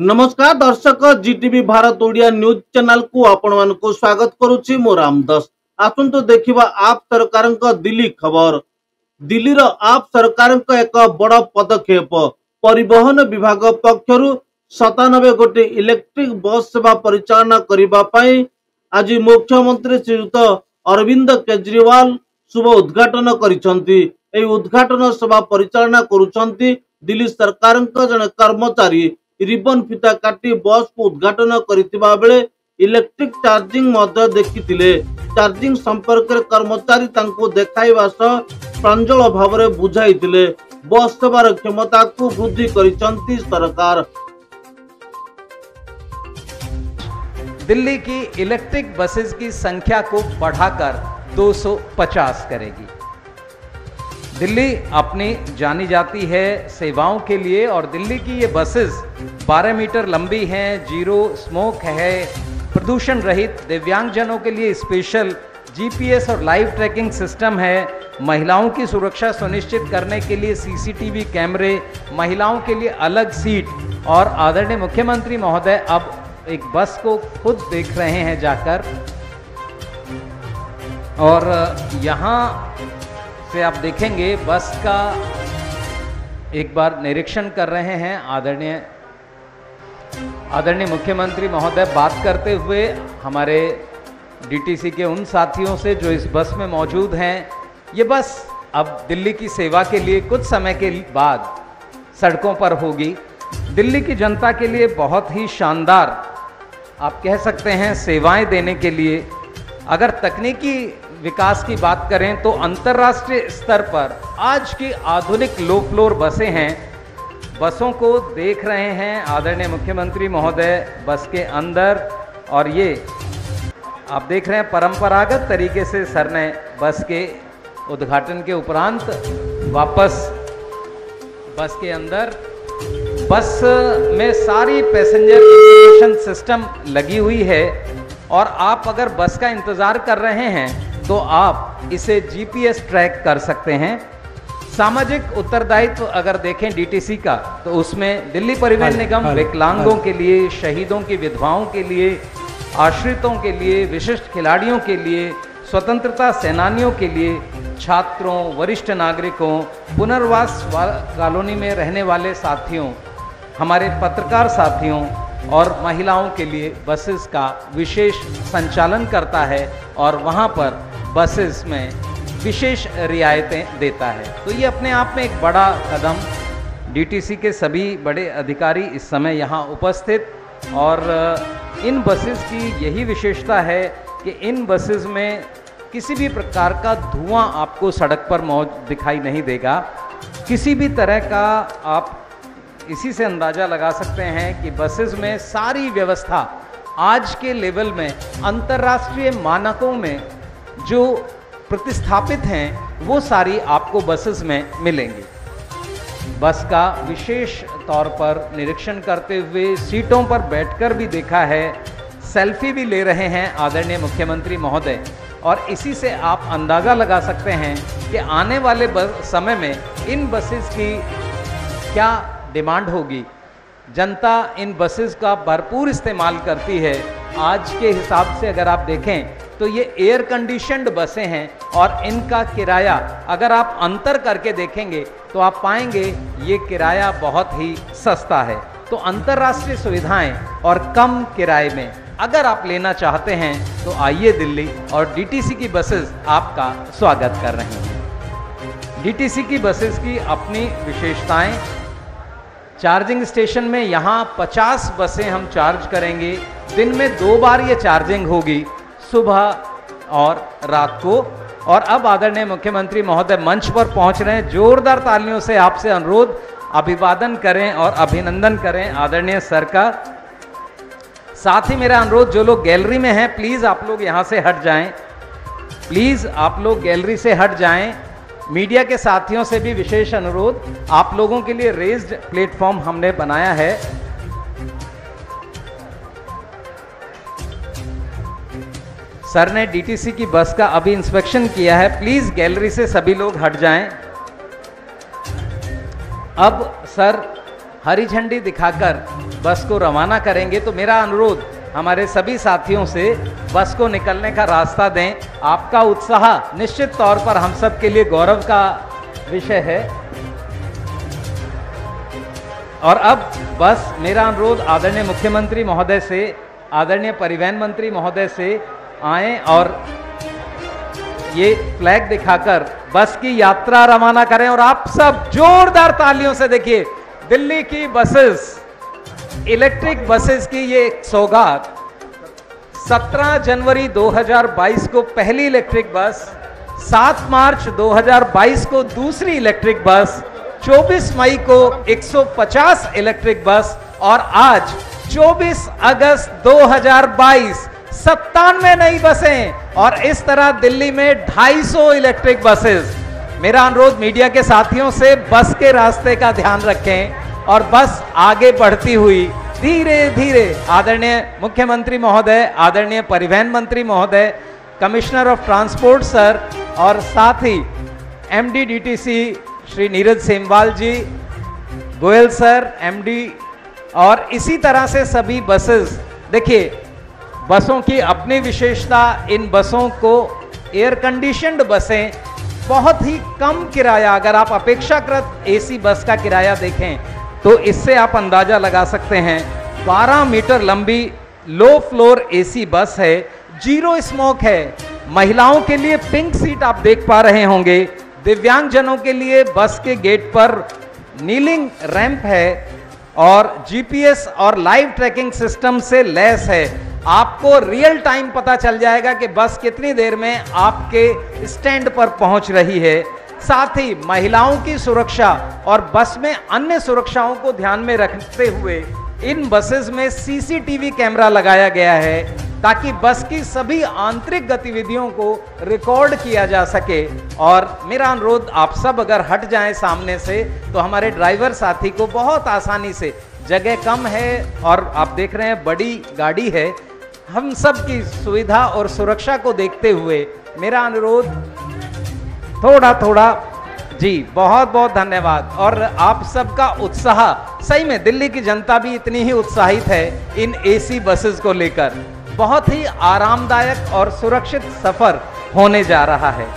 नमस्कार दर्शक Zee TV Bharat Odia news channel को आपण मानक स्वागत करुछि मो रामदास। आसंतु देखिबा आप सरकार दिल्ली खबर। दिल्ली रो आप सरकार एक बड़ पदक्षेप परिवहन विभाग पक्षरु 97 गोटे इलेक्ट्रिक बस सेवा परिचालना करिबा पई आज मुख्यमंत्री श्रीयुत अरविंद केजरीवाल शुभ उद्घाटन करिसंती। एई उद्घाटन सेवा परिचालना करुसंती दिल्ली सरकार जने कर्मचारी रिबन फीता काटी बस को उद्घाटन करितिबा बेले इलेक्ट्रिक चार्जिंग मध्य देखिथिले। चार्जिंग संपर्क रे कर्मचारी तांको देखाइबा सह प्रांजल भाव रे बुझाइथिले। बस सेवार क्षमता को वृद्धि करिसंती सरकार। दिल्ली की इलेक्ट्रिक बसेस की संख्या को बढ़ाकर 250 करेगी। दिल्ली अपनी जानी जाती है सेवाओं के लिए और दिल्ली की ये बसेस 12 मीटर लंबी हैं, जीरो स्मोक है, प्रदूषण रहित, दिव्यांगजनों के लिए स्पेशल जीपीएस और लाइव ट्रैकिंग सिस्टम है, महिलाओं की सुरक्षा सुनिश्चित करने के लिए सीसीटीवी कैमरे, महिलाओं के लिए अलग सीट। और आदरणीय मुख्यमंत्री महोदय अब एक बस को खुद देख रहे हैं जाकर और यहाँ से आप देखेंगे बस का एक बार निरीक्षण कर रहे हैं। आदरणीय मुख्यमंत्री महोदय बात करते हुए हमारे डीटीसी के उन साथियों से जो इस बस में मौजूद हैं। ये बस अब दिल्ली की सेवा के लिए कुछ समय के बाद सड़कों पर होगी। दिल्ली की जनता के लिए बहुत ही शानदार आप कह सकते हैं सेवाएं देने के लिए। अगर तकनीकी विकास की बात करें तो अंतर्राष्ट्रीय स्तर पर आज की आधुनिक लो फ्लोर बसें हैं। बसों को देख रहे हैं आदरणीय मुख्यमंत्री महोदय बस के अंदर और ये आप देख रहे हैं परंपरागत तरीके से सर ने बस के उद्घाटन के उपरांत वापस बस के अंदर बस में सारी पैसेंजर इंफॉर्मेशन सिस्टम लगी हुई है और आप अगर बस का इंतज़ार कर रहे हैं तो आप इसे जीपीएस ट्रैक कर सकते हैं। सामाजिक उत्तरदायित्व अगर देखें डीटीसी का तो उसमें दिल्ली परिवहन निगम विकलांगों के लिए, शहीदों की विधवाओं के लिए, आश्रितों के लिए, विशिष्ट खिलाड़ियों के लिए, स्वतंत्रता सेनानियों के लिए, छात्रों, वरिष्ठ नागरिकों, पुनर्वास कॉलोनी में रहने वाले साथियों, हमारे पत्रकार साथियों और महिलाओं के लिए बसेस का विशेष संचालन करता है और वहाँ पर बसेस में विशेष रियायतें देता है। तो ये अपने आप में एक बड़ा कदम। डीटीसी के सभी बड़े अधिकारी इस समय यहाँ उपस्थित और इन बसेस की यही विशेषता है कि इन बसेस में किसी भी प्रकार का धुआं आपको सड़क पर दिखाई नहीं देगा। किसी भी तरह का आप इसी से अंदाज़ा लगा सकते हैं कि बसेस में सारी व्यवस्था आज के लेवल में अंतर्राष्ट्रीय मानकों में जो प्रतिस्थापित हैं वो सारी आपको बसेस में मिलेंगी। बस का विशेष तौर पर निरीक्षण करते हुए सीटों पर बैठकर भी देखा है, सेल्फी भी ले रहे हैं आदरणीय मुख्यमंत्री महोदय और इसी से आप अंदाज़ा लगा सकते हैं कि आने वाले समय में इन बसेस की क्या डिमांड होगी। जनता इन बसेस का भरपूर इस्तेमाल करती है। आज के हिसाब से अगर आप देखें तो ये एयर कंडीशन्ड बसें हैं और इनका किराया अगर आप अंतर करके देखेंगे तो आप पाएंगे ये किराया बहुत ही सस्ता है। तो अंतर्राष्ट्रीय सुविधाएं और कम किराए में अगर आप लेना चाहते हैं तो आइए दिल्ली और डीटीसी की बसेस आपका स्वागत कर रही हैं। डीटीसी की बसेस की अपनी विशेषताएं। चार्जिंग स्टेशन में यहाँ 50 बसें हम चार्ज करेंगे। दिन में 2 बार ये चार्जिंग होगी, सुबह और रात को। और अब आदरणीय मुख्यमंत्री महोदय मंच पर पहुँच रहे हैं। जोरदार तालियों से आपसे अनुरोध, अभिवादन करें और अभिनंदन करें आदरणीय सर का। साथ ही मेरा अनुरोध, जो लोग गैलरी में हैं प्लीज़ आप लोग यहाँ से हट जाएं। प्लीज़ आप लोग गैलरी से हट जाएं। मीडिया के साथियों से भी विशेष अनुरोध, आप लोगों के लिए रेज्ड प्लेटफॉर्म हमने बनाया है। सर ने डीटीसी की बस का अभी इंस्पेक्शन किया है। प्लीज गैलरी से सभी लोग हट जाएं। अब सर हरी झंडी दिखाकर बस को रवाना करेंगे, तो मेरा अनुरोध हमारे सभी साथियों से बस को निकलने का रास्ता दें। आपका उत्साह निश्चित तौर पर हम सब के लिए गौरव का विषय है। और अब बस मेरा अनुरोध आदरणीय मुख्यमंत्री महोदय से, आदरणीय परिवहन मंत्री महोदय से आए और ये फ्लैग दिखाकर बस की यात्रा रवाना करें। और आप सब जोरदार तालियों से देखिए, दिल्ली की बसेस, इलेक्ट्रिक बसेस की ये एक सौगात। 17 जनवरी 2022 को पहली इलेक्ट्रिक बस, 7 मार्च 2022 को दूसरी इलेक्ट्रिक बस, 24 मई को 150 इलेक्ट्रिक बस और आज 24 अगस्त 2022 97 नई बसें और इस तरह दिल्ली में 250 इलेक्ट्रिक बसेस। मेरा अनुरोध मीडिया के साथियों से बस के रास्ते का ध्यान रखें और बस आगे बढ़ती हुई धीरे धीरे आदरणीय मुख्यमंत्री महोदय, आदरणीय परिवहन मंत्री महोदय, कमिश्नर ऑफ ट्रांसपोर्ट सर और साथ ही एमडी डीटीसी श्री नीरज सेमवाल जी, गोयल सर एमडी, और इसी तरह से सभी बसेस। देखिए, बसों की अपनी विशेषता, इन बसों को एयर कंडीशनड बसें, बहुत ही कम किराया, अगर आप अपेक्षाकृत एसी बस का किराया देखें तो इससे आप अंदाजा लगा सकते हैं। 12 मीटर लंबी लो फ्लोर एसी बस है, जीरो स्मोक है, महिलाओं के लिए पिंक सीट आप देख पा रहे होंगे, दिव्यांगजनों के लिए बस के गेट पर नीलिंग रैंप है और जीपीएस और लाइव ट्रैकिंग सिस्टम से लैस है। आपको रियल टाइम पता चल जाएगा कि बस कितनी देर में आपके स्टैंड पर पहुंच रही है। साथ ही महिलाओं की सुरक्षा और बस में अन्य सुरक्षाओं को ध्यान में रखते हुए इन बसेस में सीसीटीवी कैमरा लगाया गया है ताकि बस की सभी आंतरिक गतिविधियों को रिकॉर्ड किया जा सके। और मेरा अनुरोध, आप सब अगर हट जाएं सामने से तो हमारे ड्राइवर साथी को बहुत आसानी से, जगह कम है और आप देख रहे हैं बड़ी गाड़ी है, हम सब की सुविधा और सुरक्षा को देखते हुए मेरा अनुरोध थोड़ा थोड़ा जी, बहुत बहुत धन्यवाद। और आप सबका उत्साह, सही में दिल्ली की जनता भी इतनी ही उत्साहित है इन एसी बसेस को लेकर। बहुत ही आरामदायक और सुरक्षित सफर होने जा रहा है।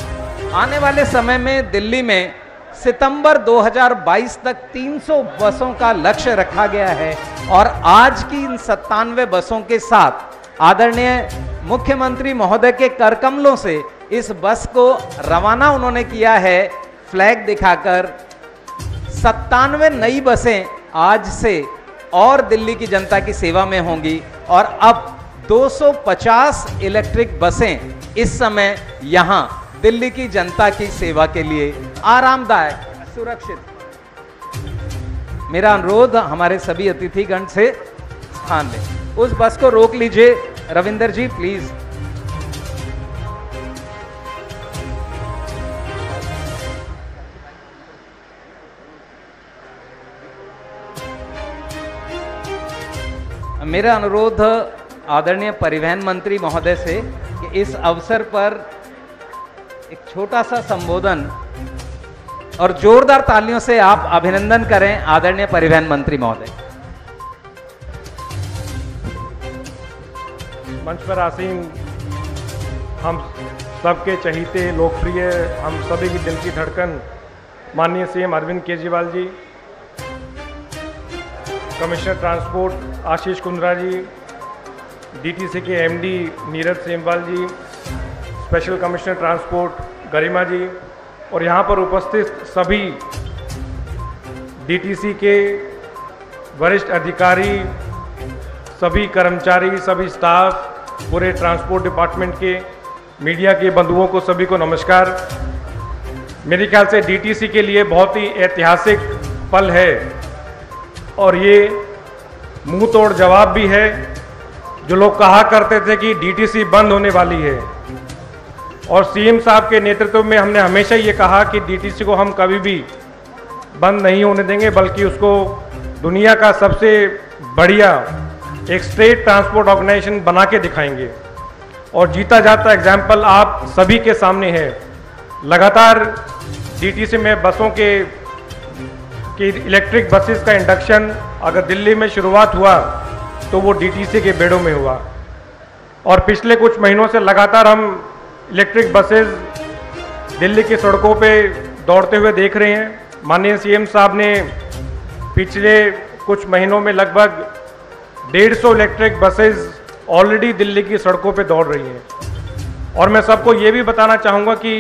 आने वाले समय में दिल्ली में सितंबर 2022 तक 300 बसों का लक्ष्य रखा गया है और आज की इन 97 बसों के साथ आदरणीय मुख्यमंत्री महोदय के करकमलों से इस बस को रवाना उन्होंने किया है फ्लैग दिखाकर। 97 नई बसें आज से और दिल्ली की जनता की सेवा में होंगी और अब 250 इलेक्ट्रिक बसें इस समय यहां दिल्ली की जनता की सेवा के लिए आरामदायक, सुरक्षित। मेरा अनुरोध हमारे सभी अतिथिगण से स्थान लें। उस बस को रोक लीजिए रविंदर जी प्लीज। मेरा अनुरोध आदरणीय परिवहन मंत्री महोदय से कि इस अवसर पर एक छोटा सा संबोधन और जोरदार तालियों से आप अभिनंदन करें आदरणीय परिवहन मंत्री महोदय। मंच पर आसीन हम सबके चहीते, लोकप्रिय, हम सभी की दिल की धड़कन माननीय CM Arvind Kejriwal ji, commissioner transport Ashish Kundra जी, डीटीसी के एमडी नीरज सेमवाल जी, स्पेशल कमिश्नर ट्रांसपोर्ट गरिमा जी और यहाँ पर उपस्थित सभी डीटीसी के वरिष्ठ अधिकारी, सभी कर्मचारी, सभी स्टाफ, पूरे ट्रांसपोर्ट डिपार्टमेंट के, मीडिया के बंधुओं को सभी को नमस्कार। मेरे ख्याल से डीटीसी के लिए बहुत ही ऐतिहासिक पल है और ये मुंह तोड़ जवाब भी है। जो लोग कहा करते थे कि डीटीसी बंद होने वाली है और सीएम साहब के नेतृत्व में हमने हमेशा ये कहा कि डीटीसी को हम कभी भी बंद नहीं होने देंगे, बल्कि उसको दुनिया का सबसे बढ़िया एक स्टेट ट्रांसपोर्ट ऑर्गेनाइजेशन बना के दिखाएंगे। और जीता जाता एग्जाम्पल आप सभी के सामने है। लगातार डीटीसी में बसों के कि इलेक्ट्रिक बसेस का इंडक्शन अगर दिल्ली में शुरुआत हुआ तो वो डीटीसी के बेड़ों में हुआ, और पिछले कुछ महीनों से लगातार हम इलेक्ट्रिक बसेस दिल्ली की सड़कों पे दौड़ते हुए देख रहे हैं। माननीय सीएम साहब ने पिछले कुछ महीनों में लगभग 150 इलेक्ट्रिक बसेस ऑलरेडी दिल्ली की सड़कों पे दौड़ रही हैं, और मैं सबको ये भी बताना चाहूँगा कि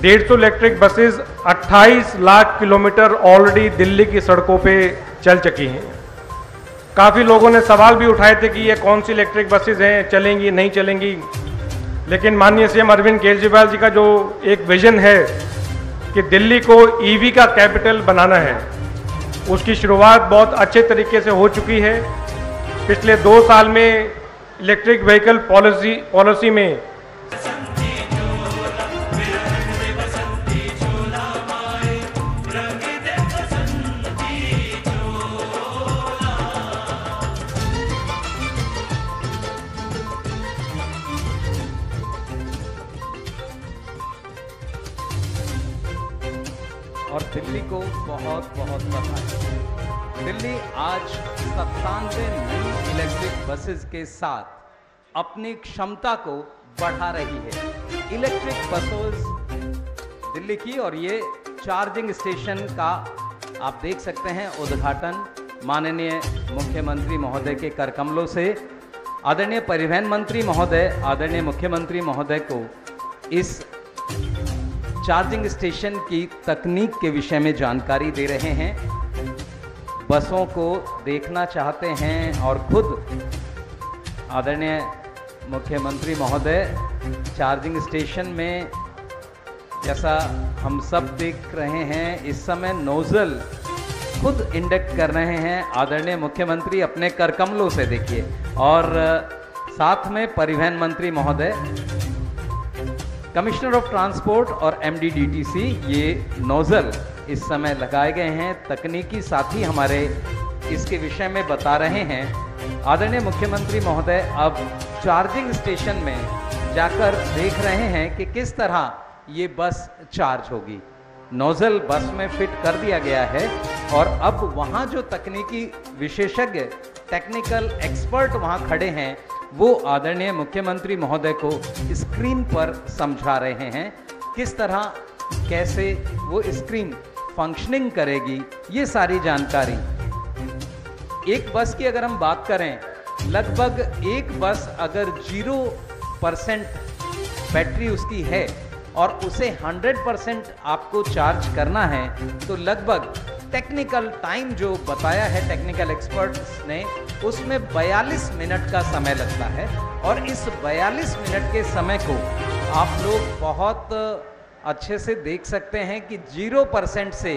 150 electric buses 28 lakh kilometre already Delhi की सड़कों पे चल चुकी हैं। काफ़ी लोगों ने सवाल भी उठाए थे कि ये कौन सी इलेक्ट्रिक बसेस हैं, चलेंगी नहीं चलेंगी, लेकिन माननीय सीएम अरविंद केजरीवाल जी का जो एक विजन है कि दिल्ली को ईवी का कैपिटल बनाना है, उसकी शुरुआत बहुत अच्छे तरीके से हो चुकी है। पिछले 2 साल में इलेक्ट्रिक व्हीकल पॉलिसी में और दिल्ली को बहुत बहुत बधाई। दिल्ली आज 97 नई इलेक्ट्रिक बसेस के साथ अपनी क्षमता को बढ़ा रही है। इलेक्ट्रिक बसेस दिल्ली की, और ये चार्जिंग स्टेशन का आप देख सकते हैं उद्घाटन माननीय मुख्यमंत्री महोदय के कर कमलों से। आदरणीय परिवहन मंत्री महोदय, आदरणीय मुख्यमंत्री महोदय को इस चार्जिंग स्टेशन की तकनीक के विषय में जानकारी दे रहे हैं। बसों को देखना चाहते हैं और खुद आदरणीय मुख्यमंत्री महोदय चार्जिंग स्टेशन में, जैसा हम सब देख रहे हैं इस समय, नोजल खुद इंडक्ट कर रहे हैं। आदरणीय मुख्यमंत्री अपने कर कमलों से देखिए, और साथ में परिवहन मंत्री महोदय, कमिश्नर ऑफ ट्रांसपोर्ट और एमडी डीटीसी, ये नोजल इस समय लगाए गए हैं। तकनीकी साथी हमारे इसके विषय में बता रहे हैं। आदरणीय मुख्यमंत्री महोदय अब चार्जिंग स्टेशन में जाकर देख रहे हैं कि किस तरह ये बस चार्ज होगी। नोजल बस में फिट कर दिया गया है, और अब वहाँ जो तकनीकी विशेषज्ञ, टेक्निकल एक्सपर्ट वहाँ खड़े हैं, वो आदरणीय मुख्यमंत्री महोदय को स्क्रीन पर समझा रहे हैं किस तरह, कैसे वो स्क्रीन फंक्शनिंग करेगी, ये सारी जानकारी। एक बस की अगर हम बात करें, लगभग एक बस अगर 0% बैटरी उसकी है और उसे 100% आपको चार्ज करना है, तो लगभग टेक्निकल टाइम जो बताया है टेक्निकल एक्सपर्ट्स ने, उसमें 42 मिनट का समय लगता है। और इस 42 मिनट के समय को आप लोग बहुत अच्छे से देख सकते हैं कि 0% से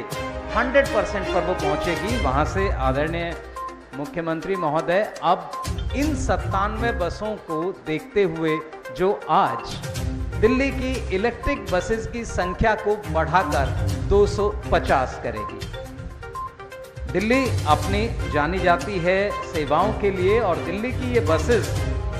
100% पर वो पहुंचेगी। वहां से आदरणीय मुख्यमंत्री महोदय अब इन 97 बसों को देखते हुए जो आज दिल्ली की इलेक्ट्रिक बसेस की संख्या को बढ़ाकर 250 करेगी। दिल्ली अपनी जानी जाती है सेवाओं के लिए, और दिल्ली की ये बसेस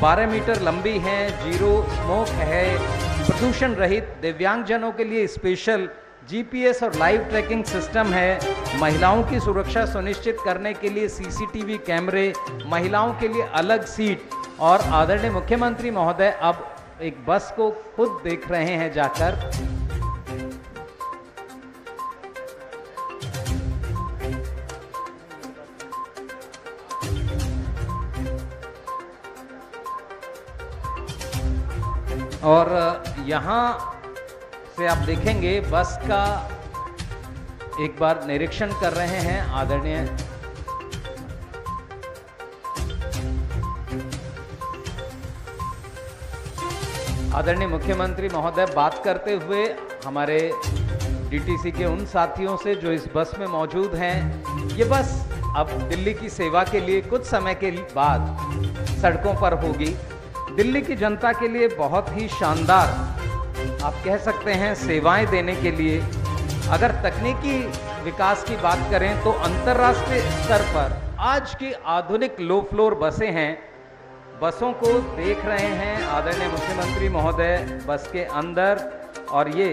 12 मीटर लंबी हैं, जीरो स्मोक है, प्रदूषण रहित, दिव्यांगजनों के लिए स्पेशल जीपीएस और लाइव ट्रैकिंग सिस्टम है, महिलाओं की सुरक्षा सुनिश्चित करने के लिए सीसीटीवी कैमरे, महिलाओं के लिए अलग सीट। और आदरणीय मुख्यमंत्री महोदय अब एक बस को खुद देख रहे हैं जाकर। और यहाँ से आप देखेंगे बस का एक बार निरीक्षण कर रहे हैं आदरणीय मुख्यमंत्री महोदय बात करते हुए हमारे डीटीसी के उन साथियों से जो इस बस में मौजूद हैं। ये बस अब दिल्ली की सेवा के लिए कुछ समय के बाद सड़कों पर होगी। दिल्ली की जनता के लिए बहुत ही शानदार आप कह सकते हैं सेवाएं देने के लिए। अगर तकनीकी विकास की बात करें तो अंतर्राष्ट्रीय स्तर पर आज की आधुनिक लो फ्लोर बसें हैं। बसों को देख रहे हैं आदरणीय मुख्यमंत्री महोदय बस के अंदर, और ये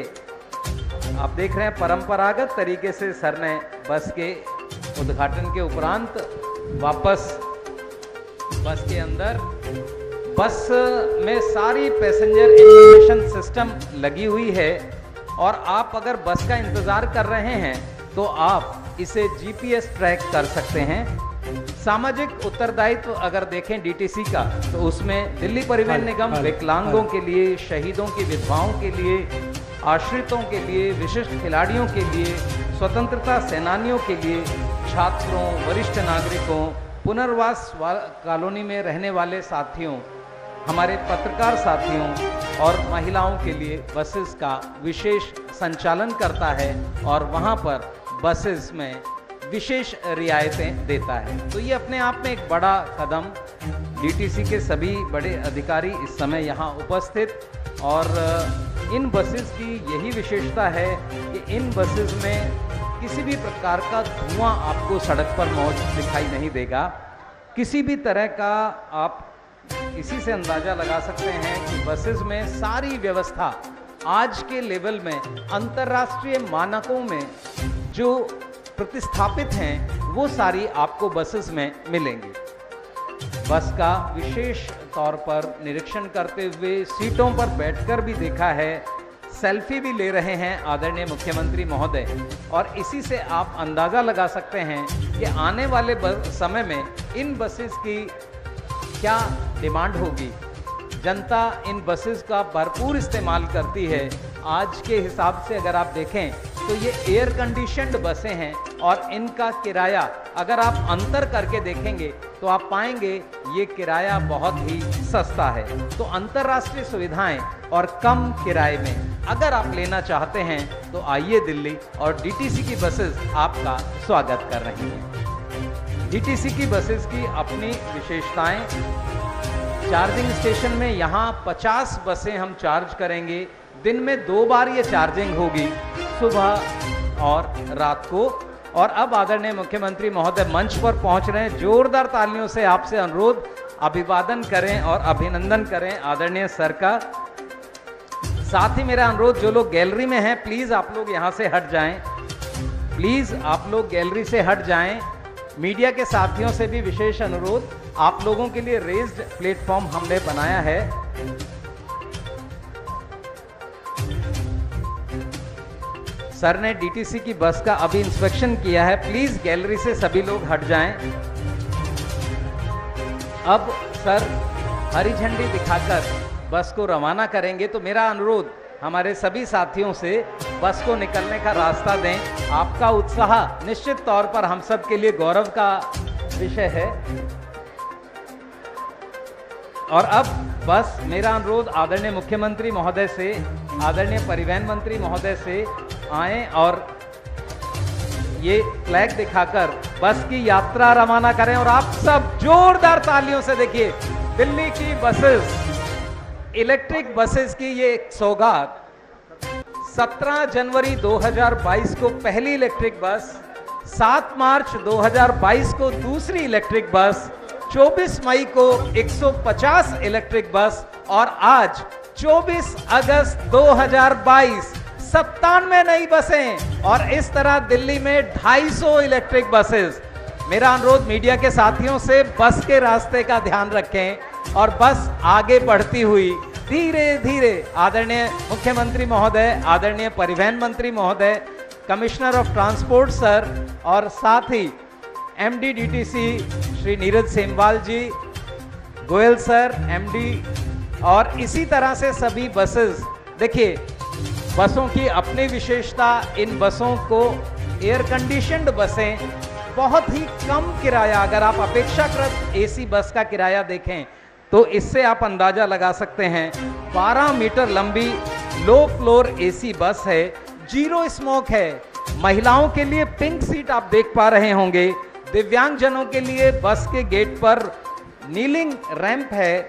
आप देख रहे हैं परंपरागत तरीके से सर ने बस के उद्घाटन के उपरांत वापस बस के अंदर बस में सारी पैसेंजर इंफॉर्मेशन सिस्टम लगी हुई है और आप अगर बस का इंतजार कर रहे हैं तो आप इसे जीपीएस ट्रैक कर सकते हैं। सामाजिक उत्तरदायित्व अगर देखें डीटीसी का तो उसमें दिल्ली परिवहन निगम विकलांगों के लिए, शहीदों की विधवाओं के लिए, आश्रितों के लिए, विशिष्ट खिलाड़ियों के लिए, स्वतंत्रता सेनानियों के लिए, छात्रों, वरिष्ठ नागरिकों, पुनर्वास कॉलोनी में रहने वाले साथियों, हमारे पत्रकार साथियों और महिलाओं के लिए बसेस का विशेष संचालन करता है और वहां पर बसेस में विशेष रियायतें देता है। तो ये अपने आप में एक बड़ा कदम, डीटीसी के सभी बड़े अधिकारी इस समय यहाँ उपस्थित और इन बसेस की यही विशेषता है कि इन बसेस में किसी भी प्रकार का धुआं आपको सड़क पर मौजूद दिखाई नहीं देगा। किसी भी तरह का आप इसी से अंदाजा लगा सकते हैं कि बसेस में सारी व्यवस्था आज के लेवल में अंतर्राष्ट्रीय मानकों में जो प्रतिस्थापित हैं वो सारी आपको बसेस में मिलेंगी। बस का विशेष तौर पर निरीक्षण करते हुए सीटों पर बैठकर भी देखा है, सेल्फी भी ले रहे हैं आदरणीय मुख्यमंत्री महोदय और इसी से आप अंदाजा लगा सकते हैं कि आने वाले समय में इन बसेस की क्या डिमांड होगी। जनता इन बसेस का भरपूर इस्तेमाल करती है। आज के हिसाब से अगर आप देखें तो ये एयर कंडीशन्ड बसें हैं और इनका किराया अगर आप अंतर करके देखेंगे तो आप पाएंगे ये किराया बहुत ही सस्ता है। तो अंतर्राष्ट्रीय सुविधाएं और कम किराए में अगर आप लेना चाहते हैं तो आइए दिल्ली और डीटीसी की बसेस आपका स्वागत कर रही हैं। डीटीसी की बसेस की अपनी विशेषताएं, चार्जिंग स्टेशन में यहाँ 50 बसें हम चार्ज करेंगे। दिन में 2 बार ये चार्जिंग होगी, सुबह और रात को। और अब आदरणीय मुख्यमंत्री महोदय मंच पर पहुंच रहे हैं। जोरदार तालियों से आपसे अनुरोध, अभिवादन करें और अभिनंदन करें आदरणीय सर का। साथ ही मेरा अनुरोध, जो लोग गैलरी में हैं प्लीज आप लोग यहां से हट जाएं, प्लीज आप लोग गैलरी से हट जाएं। मीडिया के साथियों से भी विशेष अनुरोध, आप लोगों के लिए रेज्ड प्लेटफॉर्म हमने बनाया है। सर ने डीटीसी की बस का अभी इंस्पेक्शन किया है, प्लीज गैलरी से सभी लोग हट जाएं। अब सर हरी झंडी दिखाकर बस को रवाना करेंगे, तो मेरा अनुरोध हमारे सभी साथियों से बस को निकलने का रास्ता दें। आपका उत्साह निश्चित तौर पर हम सब के लिए गौरव का विषय है। और अब बस मेरा अनुरोध आदरणीय मुख्यमंत्री महोदय से, आदरणीय परिवहन मंत्री महोदय से आए और ये फ्लैग दिखाकर बस की यात्रा रवाना करें। और आप सब जोरदार तालियों से देखिए दिल्ली की बसेस, इलेक्ट्रिक बसेस की ये एक सौगात। 17 जनवरी 2022 को पहली इलेक्ट्रिक बस, 7 मार्च 2022 को दूसरी इलेक्ट्रिक बस, 24 मई को 150 इलेक्ट्रिक बस और आज 24 अगस्त 2022 97 नई बसें और इस तरह दिल्ली में 250 इलेक्ट्रिक बसेस। मेरा अनुरोध मीडिया के साथियों से बस के रास्ते का ध्यान रखें और बस आगे बढ़ती हुई धीरे धीरे आदरणीय मुख्यमंत्री महोदय, आदरणीय परिवहन मंत्री महोदय, कमिश्नर ऑफ ट्रांसपोर्ट सर और साथ ही एमडी डीटीसी श्री नीरज सेमवाल जी, गोयल सर एमडी और इसी तरह से सभी बसेस। देखिए बसों की अपनी विशेषता, इन बसों को एयर कंडीशन्ड बसें, बहुत ही कम किराया, अगर आप अपेक्षाकृत एसी बस का किराया देखें तो इससे आप अंदाजा लगा सकते हैं। 12 मीटर लंबी लो फ्लोर एसी बस है, जीरो स्मोक है, महिलाओं के लिए पिंक सीट आप देख पा रहे होंगे, दिव्यांगजनों के लिए बस के गेट पर नीलिंग रैंप है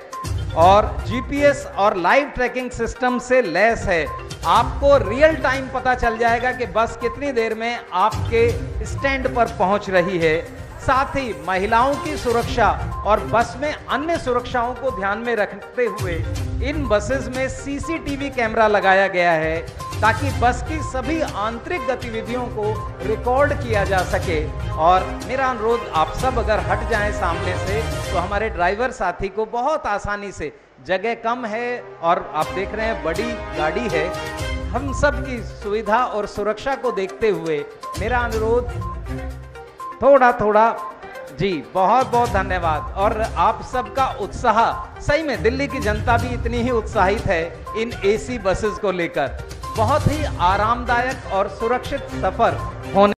और जीपीएस और लाइव ट्रैकिंग सिस्टम से लैस है। आपको रियल टाइम पता चल जाएगा कि बस कितनी देर में आपके स्टैंड पर पहुंच रही है। साथ ही महिलाओं की सुरक्षा और बस में अन्य सुरक्षाओं को ध्यान में रखते हुए इन बसेस में सीसीटीवी कैमरा लगाया गया है। ताकि बस की सभी आंतरिक गतिविधियों को रिकॉर्ड किया जा सके। और मेरा अनुरोध, आप सब अगर हट जाएं सामने से तो हमारे ड्राइवर साथी को बहुत आसानी से, जगह कम है और आप देख रहे हैं बड़ी गाड़ी है, हम सब की सुविधा और सुरक्षा को देखते हुए मेरा अनुरोध थोड़ा थोड़ा जी, बहुत बहुत धन्यवाद। और आप सबका उत्साह, सही में दिल्ली की जनता भी इतनी ही उत्साहित है इन एसी बसेस को लेकर। बहुत ही आरामदायक और सुरक्षित सफर होने